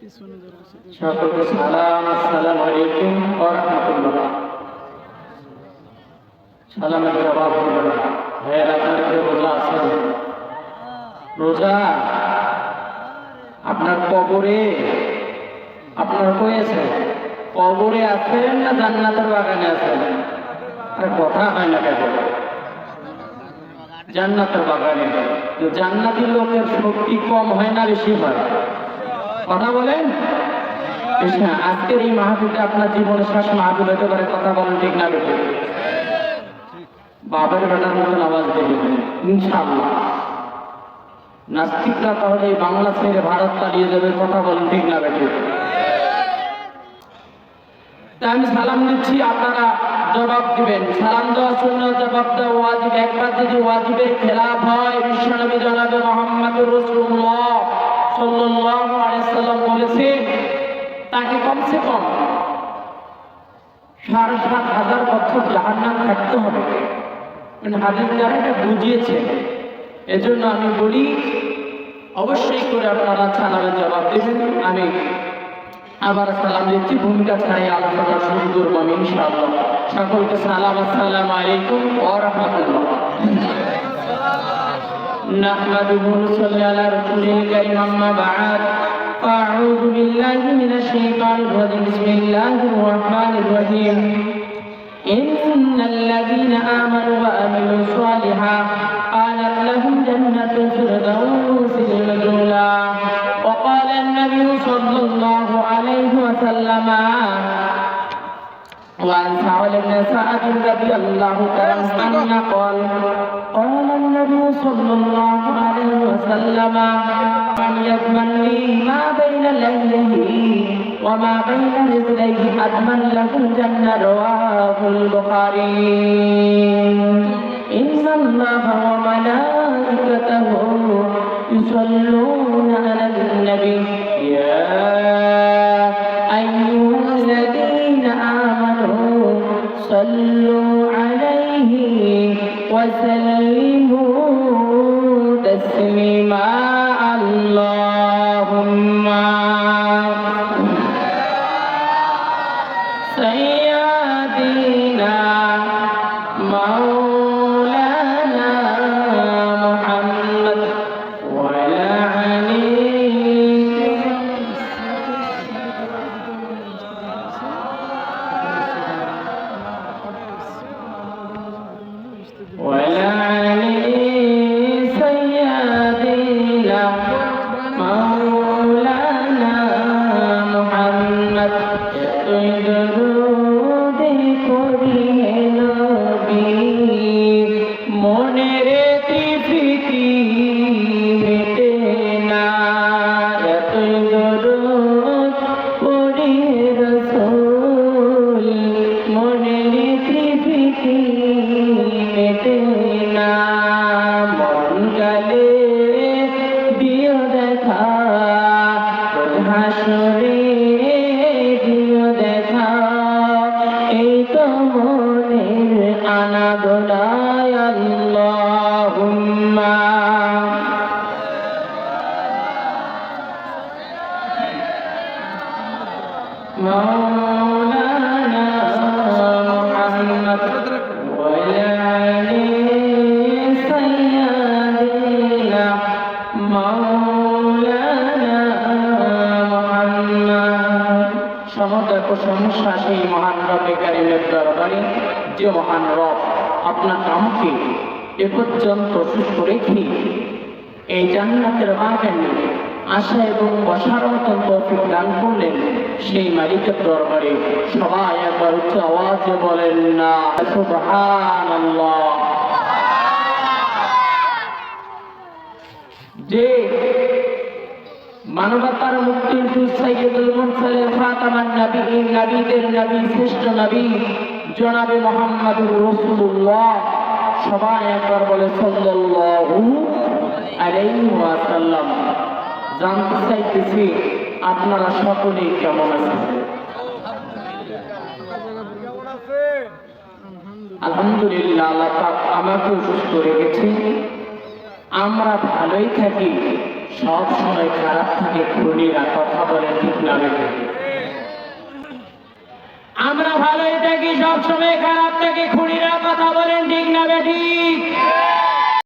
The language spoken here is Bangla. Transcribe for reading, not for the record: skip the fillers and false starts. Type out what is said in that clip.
সকলকে সালাম, আসসালামু আলাইকুম ওয়া রাহমাতুল্লাহ। সালামের জবাব হলো না। ভাইয়ের আপনারা কেউ রোজা আছেন? রোজা আপনার কবরে, আপনার কই আছেন? কবরে আছেন না জান্নাতের বাগানে আছেন? আর কথা হয় না কেন? জান্নাতের বাগানে। জান্নাতি লোকের শক্তি কম হয় না বেশি হয়? কথা বলেন। আজকের এই মাহফিলটা আপনার জীবনের শেষ মাহফিল হতে পারে, কথা বলেন ঠিক না বেশি? বাবার বেটার মতন আওয়াজ দেবে ইনশাআল্লাহ। নাস্তিকরা তাহলে এই বাংলা ছেড়ে ভারত পালিয়ে যাবে, কথা বলেন ঠিক না বেশি? তাই আমি সালাম দিচ্ছি, আপনারা জবাব দিবেন। সালাম দেওয়ার জন্য জবাব দেওয়া ওয়াজিব। একবার যদি ওয়াজিবের খেলাফ হয়, বিশ্বনবী জনাবে মুহাম্মদুর রাসূলুল্লাহ সাল্লাল্লাহু আলাইহি সাল্লাম বলেছেন তাকে কমসে কম ৭,৫০০ বছর জাহান্নাম থাকতে হবে। মানে হাদিস দ্বারা এটা বুঝিয়েছে। এজন্য আমি বলি অবশ্যই করে আপনারা সালামের জবাব দেবেন। আমি আবার সালাম দিচ্ছি, ভূমিকা ছাড়াই আলোচনা শুরু করবো আমি ইনশাআল্লাহ। সকলকে সালাম, আসসালামু আলাইকুম ওয়া রাহমাতুল্লাহ। নাহমাদুহু ওয়া নুসাল্লি আলা রাসূলিল কারীম, আম্মা বা'দ। আউযু বিল্লাহি মিনাশ শাইতানির রাজীম। বিসমিল্লাহির রাহমানির রাহিম। ইন্নাল্লাযীনা আমানু ওয়া আমিলুস সালিহাত কানাত লাহুম জান্নাতুল ফিরদাউসি নুজুলা। ওয়া ক্বালা আন-নাবিয়্যু সাল্লাল্লাহু আলাইহি ওয়া সাল্লাম وعن سعد بن سعد رضي الله تعالى عنه قال قال النبي صلى الله عليه وسلم من يضمن لي ما بين لحيه وما بين رجليه أضمن له الجنة. رواه البخاري. إن الله وملائكته يصلون على النبي يا أيها الذين آمنوا صلوا عليه وسلموا تسليما. اللهم سيدنا مولانا محمد وعلى مولانا محمد وعلى سيدنا مولانا محمد. সমস্ত প্রশংসা সেই মহান রবে কারিমের দরবারে, যে মহান রব আপনার নামকে এ পর্যন্ত সুস্থ রেখে এই জান্নাতের বাগানে আশা এবং বসার মতন তৌফিক দান করলেন, সেই মালিকের দরবারে সবাই একবার উচ্চ আওয়াজে বলেন না সুবহানাল্লাহ। যে মানবতার মুক্তির সাইয়্যিদুল মুরসালিন খাতামান নবীয়্যিন, নবীদের নবী, শ্রেষ্ঠ নবী জনাবে মুহাম্মদুর রাসূলুল্লাহ, সবাই একবার বলে সাল্লাল্লাহু আলাইহি ওয়াসাল্লাম। জানতে চাইতেছি আপনারা সকলেই কেমন আছেন? আলহামদুলিল্লাহ, আল্লাহ পাক আমাকেও সুস্থ রেখেছে। আমরা ভালোই থাকি, সব সময় খারাপ থাকে, খুনিরা কথা বলে ঠিক না বেটে? আমরা ভালোই থাকি, সব সময় খারাপ থাকে, খুনিরা কথা বলেন ঠিক না বেঠিক?